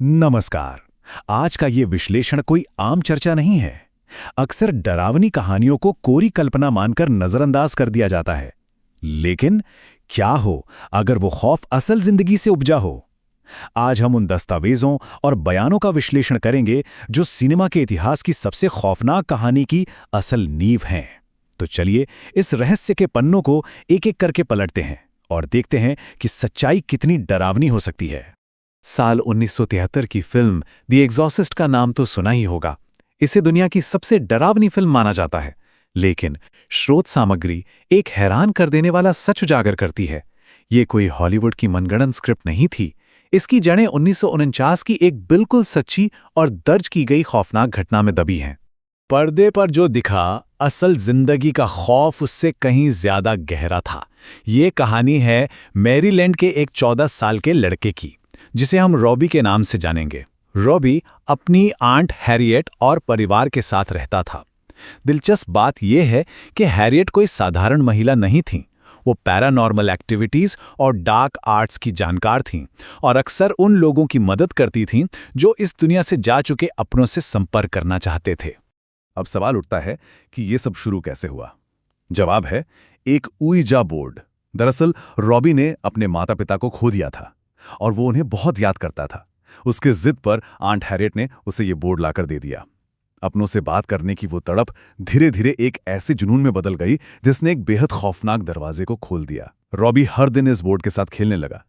नमस्कार। आज का ये विश्लेषण कोई आम चर्चा नहीं है। अक्सर डरावनी कहानियों को कोरी कल्पना मानकर नजरअंदाज कर दिया जाता है। लेकिन क्या हो अगर वो खौफ असल जिंदगी से उपजा हो? आज हम उन दस्तावेजों और बयानों का विश्लेषण करेंगे जो सिनेमा के इतिहास की सबसे खौफनाक कहानी की असल नींव हैं। तो चलिए इस रहस्य के पन्नों को एक-एक करके पलटते हैं और देखते हैं कि सच्चाई कितनी डरावनी हो सकती है। साल 1973 की फिल्म द एग्जॉर्सिस्ट का नाम तो सुना ही होगा। इसे दुनिया की सबसे डरावनी फिल्म माना जाता है। लेकिन स्रोत सामग्री एक हैरान कर देने वाला सच उजागर करती है। ये कोई हॉलीवुड की मनगढ़ंत स्क्रिप्ट नहीं थी। इसकी जड़ें 1949 की एक बिल्कुल सच्ची और दर्ज की गई खौफनाक घटना में दबी हैं। पर्दे पर जो दिखा, असल जिंदगी का खौफ उससे कहीं ज्यादा गहरा था। ये कहानी है मैरीलैंड के एक 14 साल के लड़के की, जिसे हम रॉबी के नाम से जानेंगे। रॉबी अपनी आंट हैरियट और परिवार के साथ रहता था। दिलचस्प बात यह है कि हैरियट कोई साधारण महिला नहीं थी। वो पैरानॉर्मल एक्टिविटीज और डार्क आर्ट्स की जानकार थीं और अक्सर उन लोगों की मदद करती थीं जो इस दुनिया से जा चुके अपनों से संपर्क करना चाहते थे। अब सवाल उठता है कि ये सब शुरू कैसे हुआ? जवाब है एक ऊइजा बोर्ड। दरअसल रॉबी ने अपने माता पिता को खो दिया था और वो उन्हें बहुत याद करता था। उसके जिद पर आंट हैरियट ने उसे ये बोर्ड लाकर दे दिया। अपनों से बात करने की वो तड़प धीरे धीरे एक ऐसे जुनून में बदल गई जिसने एक बेहद खौफनाक दरवाजे को खोल दिया। रॉबी हर दिन इस बोर्ड के साथ खेलने लगा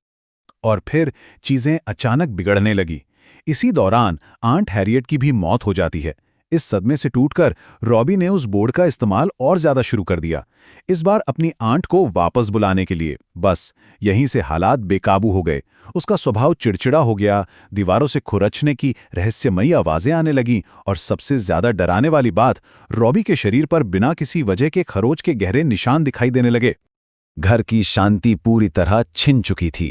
और फिर चीजें अचानक बिगड़ने लगी। इसी दौरान आंट हैरियट की भी मौत हो जाती है। इस सदमे से टूटकर रॉबी ने उस बोर्ड का इस्तेमाल और ज्यादा शुरू कर दिया, इस बार अपनी आंट को वापस बुलाने के लिए। बस यहीं से हालात बेकाबू हो गए। उसका स्वभाव चिड़चिड़ा हो गया, दीवारों से खुरचने की रहस्यमयी आवाजें आने लगीं और सबसे ज्यादा डराने वाली बात, रॉबी के शरीर पर बिना किसी वजह के खरोच के गहरे निशान दिखाई देने लगे। घर की शांति पूरी तरह छिन चुकी थी।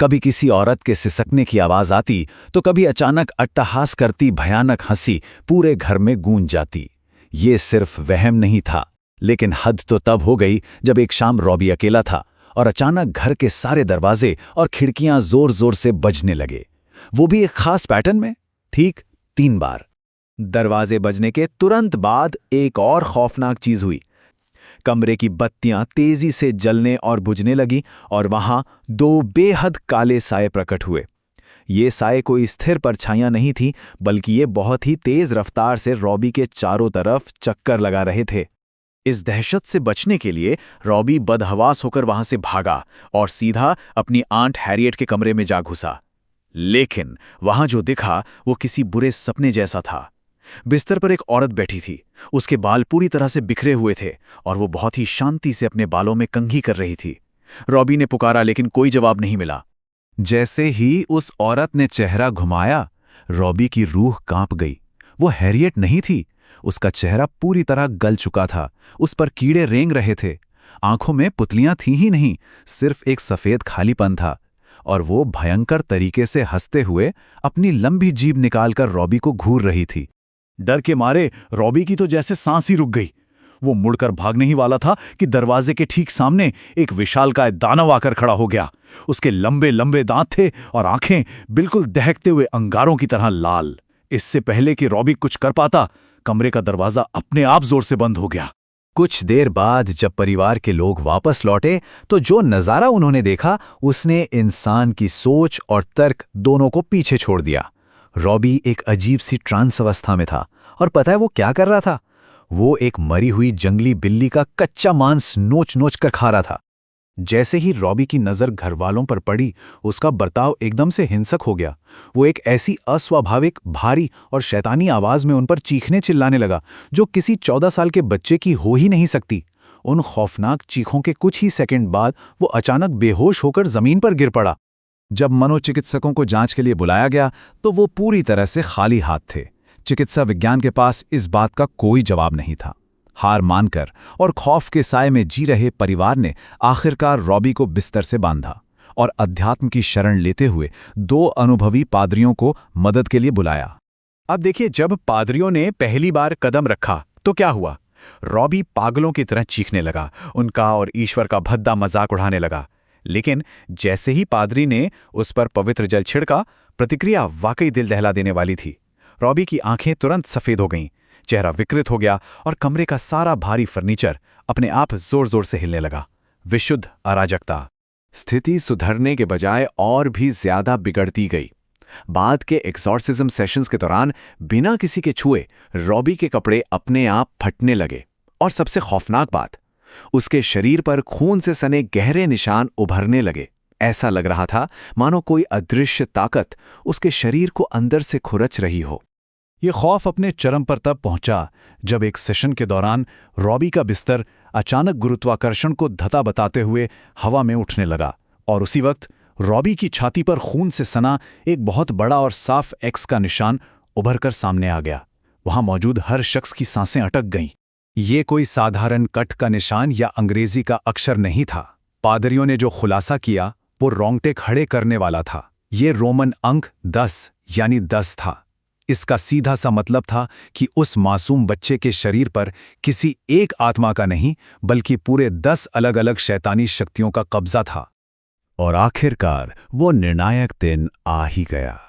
कभी किसी औरत के सिसकने की आवाज आती तो कभी अचानक अट्टहास करती भयानक हंसी पूरे घर में गूंज जाती। ये सिर्फ वहम नहीं था, लेकिन हद तो तब हो गई जब एक शाम रॉबी अकेला था और अचानक घर के सारे दरवाजे और खिड़कियां जोर जोर से बजने लगे। वो भी एक खास पैटर्न में, ठीक 3 बार। दरवाजे बजने के तुरंत बाद एक और खौफनाक चीज हुई। कमरे की बत्तियां तेजी से जलने और बुझने लगी और वहां 2 बेहद काले साए प्रकट हुए। ये साए कोई स्थिर परछाइयां नहीं थी, बल्कि ये बहुत ही तेज रफ्तार से रॉबी के चारों तरफ चक्कर लगा रहे थे। इस दहशत से बचने के लिए रॉबी बदहवास होकर वहां से भागा और सीधा अपनी आंट हैरियट के कमरे में जा घुसा। लेकिन वहां जो दिखा वो किसी बुरे सपने जैसा था। बिस्तर पर एक औरत बैठी थी। उसके बाल पूरी तरह से बिखरे हुए थे और वो बहुत ही शांति से अपने बालों में कंघी कर रही थी। रॉबी ने पुकारा, लेकिन कोई जवाब नहीं मिला। जैसे ही उस औरत ने चेहरा घुमाया, रॉबी की रूह कांप गई। वो हैरियट नहीं थी। उसका चेहरा पूरी तरह गल चुका था। उस पर कीड़े रेंग रहे थे। आंखों में पुतलियां थी ही नहीं, सिर्फ एक सफेद खालीपन था। और वो भयंकर तरीके से हंसते हुए अपनी लंबी जीभ निकालकर रॉबी को घूर रही थी। डर के मारे रॉबी की तो जैसे सांस ही रुक गई। वो मुड़कर भागने ही वाला था कि दरवाजे के ठीक सामने एक विशालकाय दानव आकर खड़ा हो गया। उसके लंबे लंबे दांत थे और आंखें बिल्कुल दहकते हुए अंगारों की तरह लाल। इससे पहले कि रॉबी कुछ कर पाता, कमरे का दरवाजा अपने आप जोर से बंद हो गया। कुछ देर बाद जब परिवार के लोग वापस लौटे तो जो नजारा उन्होंने देखा उसने इंसान की सोच और तर्क दोनों को पीछे छोड़ दिया। रॉबी एक अजीब सी ट्रांस अवस्था में था और पता है वो क्या कर रहा था? वो एक मरी हुई जंगली बिल्ली का कच्चा मांस नोच नोच कर खा रहा था। जैसे ही रॉबी की नजर घरवालों पर पड़ी, उसका बर्ताव एकदम से हिंसक हो गया। वो एक ऐसी अस्वाभाविक, भारी और शैतानी आवाज में उन पर चीखने चिल्लाने लगा जो किसी 14 साल के बच्चे की हो ही नहीं सकती। उन खौफनाक चीखों के कुछ ही सेकंड बाद वो अचानक बेहोश होकर जमीन पर गिर पड़ा। जब मनोचिकित्सकों को जांच के लिए बुलाया गया तो वो पूरी तरह से खाली हाथ थे। चिकित्सा विज्ञान के पास इस बात का कोई जवाब नहीं था। हार मानकर और खौफ के साए में जी रहे परिवार ने आखिरकार रॉबी को बिस्तर से बांधा और अध्यात्म की शरण लेते हुए 2 अनुभवी पादरियों को मदद के लिए बुलाया। अब देखिए, जब पादरियों ने पहली बार कदम रखा तो क्या हुआ? रॉबी पागलों की तरह चीखने लगा, उनका और ईश्वर का भद्दा मजाक उड़ाने लगा। लेकिन जैसे ही पादरी ने उस पर पवित्र जल छिड़का, प्रतिक्रिया वाकई दिल दहला देने वाली थी। रॉबी की आंखें तुरंत सफ़ेद हो गईं, चेहरा विकृत हो गया और कमरे का सारा भारी फर्नीचर अपने आप जोर-जोर से हिलने लगा। विशुद्ध अराजकता। स्थिति सुधरने के बजाय और भी ज्यादा बिगड़ती गई। बाद के एक्सॉर्सिज्म सेशंस के दौरान बिना किसी के छुए रॉबी के कपड़े अपने आप फटने लगे और सबसे खौफनाक बात, उसके शरीर पर खून से सने गहरे निशान उभरने लगे। ऐसा लग रहा था मानो कोई अदृश्य ताकत उसके शरीर को अंदर से खुरच रही हो। ये खौफ अपने चरम पर तब पहुंचा जब एक सेशन के दौरान रॉबी का बिस्तर अचानक गुरुत्वाकर्षण को धता बताते हुए हवा में उठने लगा और उसी वक्त रॉबी की छाती पर खून से सना एक बहुत बड़ा और साफ एक्स का निशान उभरकर सामने आ गया। वहां मौजूद हर शख्स की सांसें अटक गईं। ये कोई साधारण कट का निशान या अंग्रेजी का अक्षर नहीं था। पादरियों ने जो खुलासा किया वो रोंगटे खड़े करने वाला था। ये रोमन अंक 10 यानी 10 था। इसका सीधा सा मतलब था कि उस मासूम बच्चे के शरीर पर किसी एक आत्मा का नहीं बल्कि पूरे 10 अलग अलग शैतानी शक्तियों का कब्जा था। और आखिरकार वो निर्णायक दिन आ ही गया।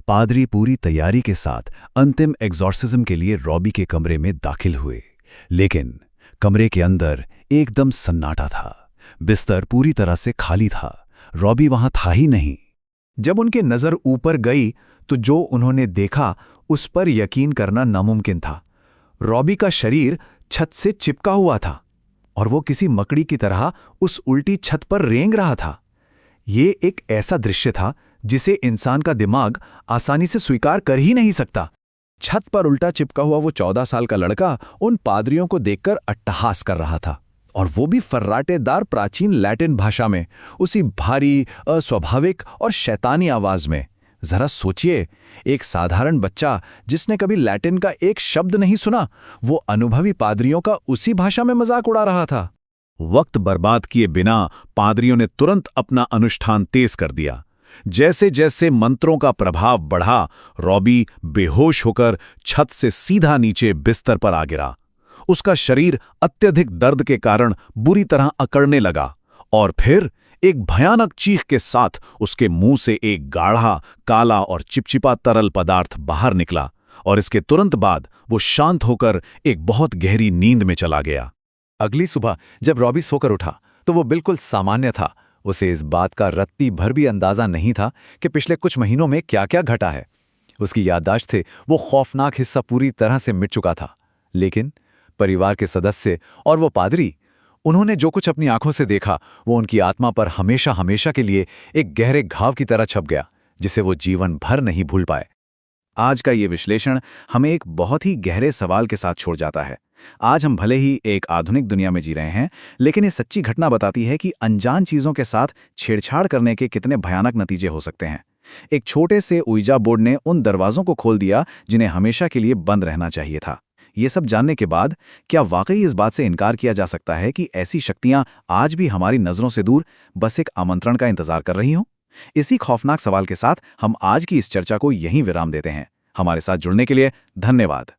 पादरी पूरी तैयारी के साथ अंतिम एग्जॉर्सिज्म के लिए रॉबी के कमरे में दाखिल हुए, लेकिन कमरे के अंदर एकदम सन्नाटा था। बिस्तर पूरी तरह से खाली था। रॉबी वहां था ही नहीं। जब उनकी नजर ऊपर गई तो जो उन्होंने देखा उस पर यकीन करना नामुमकिन था। रॉबी का शरीर छत से चिपका हुआ था और वो किसी मकड़ी की तरह उस उल्टी छत पर रेंग रहा था। ये एक ऐसा दृश्य था जिसे इंसान का दिमाग आसानी से स्वीकार कर ही नहीं सकता। छत पर उल्टा चिपका हुआ वो 14 साल का लड़का उन पादरियों को देखकर अट्टहास कर रहा था, और वो भी फर्राटेदार प्राचीन लैटिन भाषा में, उसी भारी, अस्वाभाविक और शैतानी आवाज में। जरा सोचिए, एक साधारण बच्चा जिसने कभी लैटिन का एक शब्द नहीं सुना, वो अनुभवी पादरियों का उसी भाषा में मजाक उड़ा रहा था। वक्त बर्बाद किए बिना पादरियों ने तुरंत अपना अनुष्ठान तेज कर दिया। जैसे जैसे मंत्रों का प्रभाव बढ़ा, रॉबी बेहोश होकर छत से सीधा नीचे बिस्तर पर आ गिरा। उसका शरीर अत्यधिक दर्द के कारण बुरी तरह अकड़ने लगा और फिर एक भयानक चीख के साथ उसके मुंह से एक गाढ़ा, काला और चिपचिपा तरल पदार्थ बाहर निकला और इसके तुरंत बाद वो शांत होकर एक बहुत गहरी नींद में चला गया। अगली सुबह जब रॉबी सोकर उठा तो वो बिल्कुल सामान्य था। उसे इस बात का रत्ती भर भी अंदाजा नहीं था कि पिछले कुछ महीनों में क्या क्या घटा है। उसकी याददाश्त से वो खौफनाक हिस्सा पूरी तरह से मिट चुका था, लेकिन परिवार के सदस्य और वो पादरी, उन्होंने जो कुछ अपनी आंखों से देखा वो उनकी आत्मा पर हमेशा हमेशा के लिए एक गहरे घाव की तरह छप गया, जिसे वो जीवन भर नहीं भूल पाए। आज का ये विश्लेषण हमें एक बहुत ही गहरे सवाल के साथ छोड़ जाता है। आज हम भले ही एक आधुनिक दुनिया में जी रहे हैं, लेकिन ये सच्ची घटना बताती है कि अनजान चीजों के साथ छेड़छाड़ करने के कितने भयानक नतीजे हो सकते हैं। एक छोटे से ऊर्जा बोर्ड ने उन दरवाजों को खोल दिया जिन्हें हमेशा के लिए बंद रहना चाहिए था। ये सब जानने के बाद क्या वाकई इस बात से इनकार किया जा सकता है कि ऐसी शक्तियां आज भी हमारी नजरों से दूर बस एक आमंत्रण का इंतजार कर रही हों? इसी खौफनाक सवाल के साथ हम आज की इस चर्चा को यहीं विराम देते हैं। हमारे साथ जुड़ने के लिए धन्यवाद।